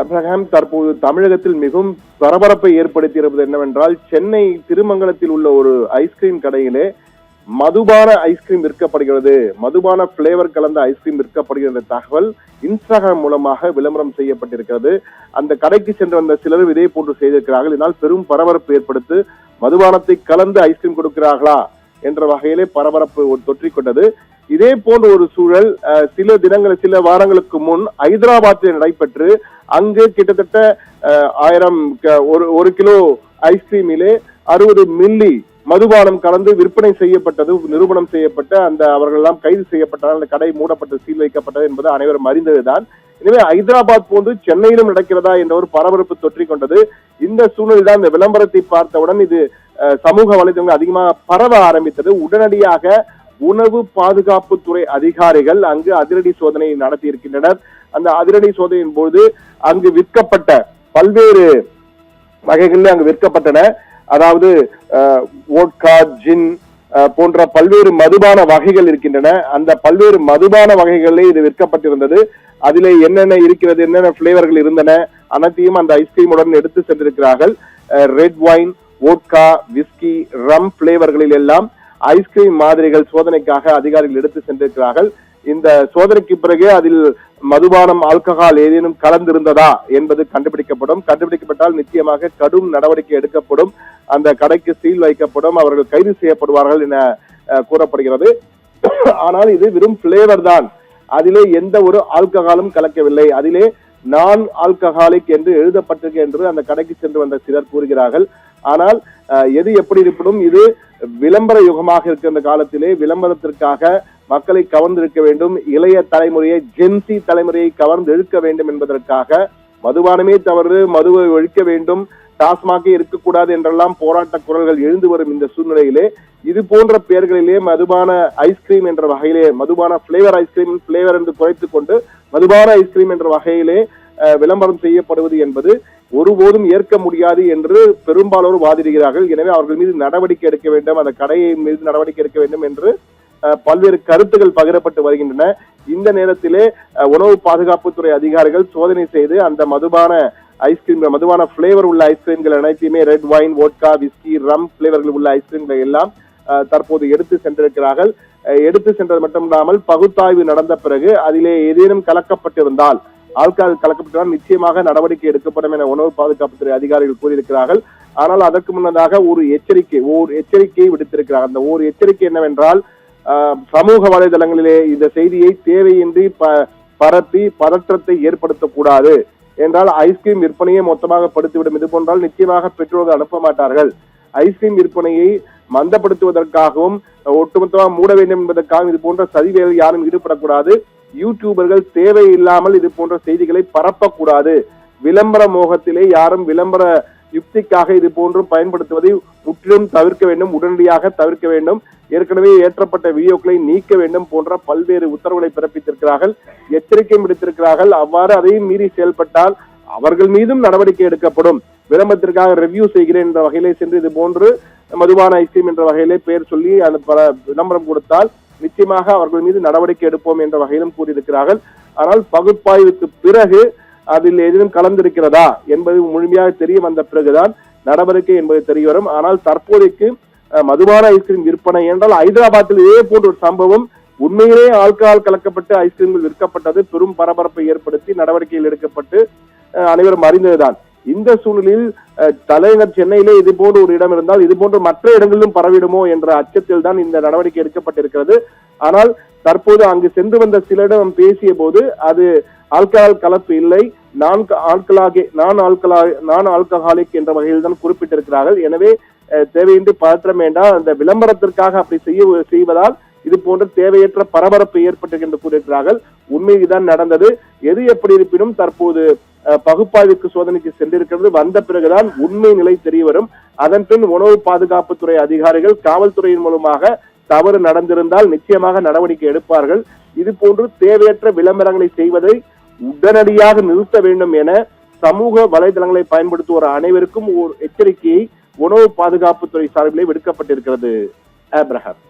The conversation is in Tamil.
அப்ரஹாம், தற்போது தமிழகத்தில் மிகவும் பரபரப்பை ஏற்படுத்தியிருப்பது என்னவென்றால், சென்னை திருமங்கலத்தில் உள்ள ஒரு ஐஸ்கிரீம் கடையிலே மதுபான ஐஸ்கிரீம் விற்கப்படுகிறது, மதுபான பிளேவர் கலந்த ஐஸ்கிரீம் விற்கப்படுகிற தகவல் இன்ஸ்டாகிராம் மூலமாக விளம்பரம் செய்யப்பட்டிருக்கிறது. அந்த கடைக்கு சென்று வந்த சிலரும் இதே போன்று செய்திருக்கிறார்கள். இதனால் பெரும் பரபரப்பு ஏற்படுத்தி மதுபானத்தை கலந்து ஐஸ்கிரீம் கொடுக்கிறார்களா என்ற வகையிலே பரபரப்பு தொற்றிக்கொண்டது. இதே போன்ற ஒரு சூழல் சில வாரங்களுக்கு முன் ஹைதராபாத்தில் நடைபெற்று அங்கு கிட்டத்தட்ட 1 கிலோ ஐஸ்கிரீமிலே 60 மில்லி மதுபானம் கலந்து விற்பனை செய்யப்பட்டது நிரூபணம் செய்யப்பட்ட அவர்கள் எல்லாம் கைது செய்யப்பட்டார்கள். அந்த கடை மூடப்பட்டு சீல் வைக்கப்பட்டது என்பது அனைவரும் அறிந்ததுதான். எனவே ஹைதராபாத் போன்று சென்னையிலும் நடக்கிறதா என்ற ஒரு பரபரப்பு தொற்றிக்கொண்டது. இந்த சூழலில் தான் இந்த விளம்பரத்தை பார்த்தவுடன் இது சமூக வலைதளங்கள் அதிகமாக பரவ ஆரம்பித்தது. உடனடியாக உணவு பாதுகாப்புத்துறை அதிகாரிகள் அங்கு அதிரடி சோதனை நடத்தி இருக்கின்றனர். அந்த அதிரடி சோதனையின் போது அங்கு விற்கப்பட்ட பல்வேறு வகைகளில் அங்கு விற்கப்பட்டன. அதாவது வோட்கா, ஜின் போன்ற பல்வேறு மதுபான வகைகள் இருக்கின்றன. அந்த பல்வேறு மதுபான வகைகளிலே இது விற்கப்பட்டிருந்தது. அதிலே என்னென்ன இருக்கிறது, என்னென்ன பிளேவர்கள் இருந்தன அனைத்தையும் அந்த ஐஸ்கிரீமுடன் எடுத்து சென்றிருக்கிறார்கள். ரெட் வைன், வோட்கா, விஸ்கி, ரம் பிளேவர்களில் எல்லாம் ஐஸ்கிரீம் மாதிரிகள் சோதனைக்காக அதிகாரிகள் எடுத்து சென்றிருக்கிறார்கள். இந்த சோதனைக்கு பிறகு அதில் மதுபானம், ஆல்கஹால் ஏதேனும் கலந்திருந்ததா என்பது கண்டுபிடிக்கப்பட்டால் நிச்சயமாக கடும் நடவடிக்கை எடுக்கப்படும். அந்த கடைக்கு சீல் வைக்கப்படும், அவர்கள் கைது செய்யப்படுவார்கள் என கூறப்படுகிறது. ஆனால் இது வெறும் பிளேவர் தான், அதிலே எந்த ஒரு ஆல்கஹாலும் கலக்கவில்லை, அதிலே நான் ஆல்கஹாலிக் என்று எழுதப்பட்டிருக்கு என்று அந்த கடைக்கு சென்று வந்த சிலர் கூறுகிறார்கள். ஆனால் எது எப்படி இருப்பினும் இது விளம்பர யுகமாக இருக்கின்ற காலத்திலே விளம்பரத்திற்காக மக்களை கவர்ந்திருக்க வேண்டும், இளைய தலைமுறையை, ஜென்சி தலைமுறையை கவர்ந்து இழுக்க வேண்டும் என்பதற்காக மதுபானமே தவறு, மதுவை ஒழிக்க வேண்டும், டாஸ்மாகே இருக்கக்கூடாது என்றெல்லாம் போராட்ட குரல்கள் எழுந்து வரும் இந்த சூழ்நிலையிலே இது போன்ற பெயர்களிலே மதுபான ஐஸ்கிரீம் என்ற வகையிலே, மதுபான பிளேவர் ஐஸ்கிரீம், பிளேவர் என்று குறைத்துக் கொண்டு மதுபான ஐஸ்கிரீம் என்ற வகையிலே விளம்பரம் செய்யப்படுவது என்பது ஒருபோதும் ஏற்க முடியாது என்று பெரும்பாலோர் வாதிடுகிறார்கள். எனவே அவர்கள் மீது நடவடிக்கை எடுக்க வேண்டும், அந்த கடையை மீது நடவடிக்கை எடுக்க வேண்டும் என்று பல்வேறு கருத்துகள் பகிரப்பட்டு வருகின்றன. இந்த நேரத்திலே உணவு பாதுகாப்புத்துறை அதிகாரிகள் சோதனை செய்து அந்த மதுபான ஐஸ்கிரீம், மதுபான பிளேவர் உள்ள ஐஸ்கிரீம்கள் அனைத்தையுமே ரெட் வைன், வோட்கா, விஸ்கி, ரம் பிளேவர்கள் உள்ள ஐஸ்கிரீம்களை எல்லாம் தற்போது எடுத்து சென்றிருக்கிறார்கள். எடுத்து சென்றது மட்டுமில்லாமல் பகுத்தாய்வு நடந்த பிறகு அதிலே ஏதேனும் கலக்கப்பட்டிருந்தால், ஆல்கஹால் கலக்கப்பட்டால் நிச்சயமாக நடவடிக்கை எடுக்கப்படும் என உணவு பாதுகாப்புத்துறை அதிகாரிகள் கூறியிருக்கிறார்கள். ஆனால் அதற்கு முன்னதாக ஒரு எச்சரிக்கையை விடுத்திருக்கிறார்கள். அந்த ஒரு எச்சரிக்கை என்னவென்றால், சமூக வலைதளங்களிலே இந்த செய்தியை தேவையின்றி பரப்பி பதற்றத்தை ஏற்படுத்தக்கூடாது என்றால் ஐஸ்கிரீம் விற்பனையை மொத்தமாக படுத்திவிடும். இது போன்றால் நிச்சயமாக பெற்றோர்கள் அனுப்ப மாட்டார்கள். ஐஸ்கிரீம் விற்பனையை மந்தப்படுத்துவதற்காகவும் ஒட்டுமொத்தமாக மூட வேண்டும் என்பதற்காகவும் இது போன்ற சதிவேலையில் யாரும் ஈடுபடக்கூடாது. யூடியூபர்கள் தேவையில்லாமல் இது போன்ற செய்திகளை பரப்பக்கூடாது. விளம்பர மோகத்திலே யாரும் விளம்பர யுக்திக்காக இது போன்று பயன்படுத்துவதை முற்றிலும் தவிர்க்க வேண்டும், உடனடியாக தவிர்க்க வேண்டும். ஏற்கனவே ஏற்றப்பட்ட வீடியோக்களை நீக்க வேண்டும் போன்ற பல்வேறு உத்தரவுகளை பிறப்பித்திருக்கிறார்கள், எச்சரிக்கையும் விடுத்திருக்கிறார்கள். அவ்வாறு அதையும் மீறி செயல்பட்டால் அவர்கள் மீதும் நடவடிக்கை எடுக்கப்படும். விளம்பரத்திற்காக ரிவ்யூ செய்கிறேன் என்ற வகையிலே சென்று இது போன்று மதுபான ஐஸ்கிரீம் என்ற வகையிலே பெயர் சொல்லி அந்த விளம்பரம் கொடுத்தால் நிச்சயமாக அவர்கள் மீது நடவடிக்கை எடுப்போம் என்ற வகையிலும் கூறியிருக்கிறார்கள். ஆனால் பகுப்பாய்வுக்கு பிறகு அதில் எதிலும் கலந்திருக்கிறதா என்பது முழுமையாக தெரிய வந்த பிறகுதான் நடவடிக்கை என்பது தெரிய வரும். ஆனால் தற்போதைக்கு மதுபான ஐஸ்கிரீம் விற்பனை என்றால் ஹைதராபாத்தில் இதே போன்ற ஒரு சம்பவம், உண்மையிலே ஆல்கஹால் கலக்கப்பட்டு ஐஸ்கிரீம்கள் விற்கப்பட்டது பெரும் பரபரப்பை ஏற்படுத்தி நடவடிக்கைகள் எடுக்கப்பட்டு அனைவரும் அறிந்ததுதான். இந்த சூழ்நிலையில் தலைநகர் சென்னையிலே இது போன்ற ஒரு இடம் இருந்தால் இது போன்ற மற்ற இடங்களிலும் பரவிடுமோ என்ற அச்சத்தில் தான் இந்த நடவடிக்கை எடுக்கப்பட்டிருக்கிறது. ஆனால் தற்போது அங்கு சென்று வந்த சிலரிடம் பேசிய போது அது ஆல்கஹால் கலப்பு இல்லை, நான் ஆல்கஹாலிக் என்ற வகையில் தான் குறிப்பிட்டிருக்கிறார்கள். எனவே தேவையின்றி பதற்றம் வேண்டாம், அந்த விளம்பரத்திற்காக அப்படி செய்வதால் இது போன்ற தேவையற்ற பரபரப்பு ஏற்பட்டு என்று கூறியிருக்கிறார்கள். உண்மை இதுதான் நடந்தது. எது எப்படி இருப்பினும் தற்போது பகுப்பாய்வுக்கு சோதனைக்கு சென்றிருக்கிறது. வந்த பிறகுதான் உண்மை நிலை தெரிய வரும். அதன் பின் உணவு பாதுகாப்புத்துறை அதிகாரிகள் காவல்துறையின் மூலமாக தவறு நடந்திருந்தால் நிச்சயமாக நடவடிக்கை எடுப்பார்கள். இது போன்று தேவையற்ற விளம்பரங்களை செய்வதை உடனடியாக நிறுத்த வேண்டும் என சமூக வலைதளங்களை பயன்படுத்துவோர் அனைவருக்கும் ஒரு எச்சரிக்கையை உணவு பாதுகாப்புத்துறை சார்பிலே விடுக்கப்பட்டிருக்கிறது. ஆப்ரஹாம்.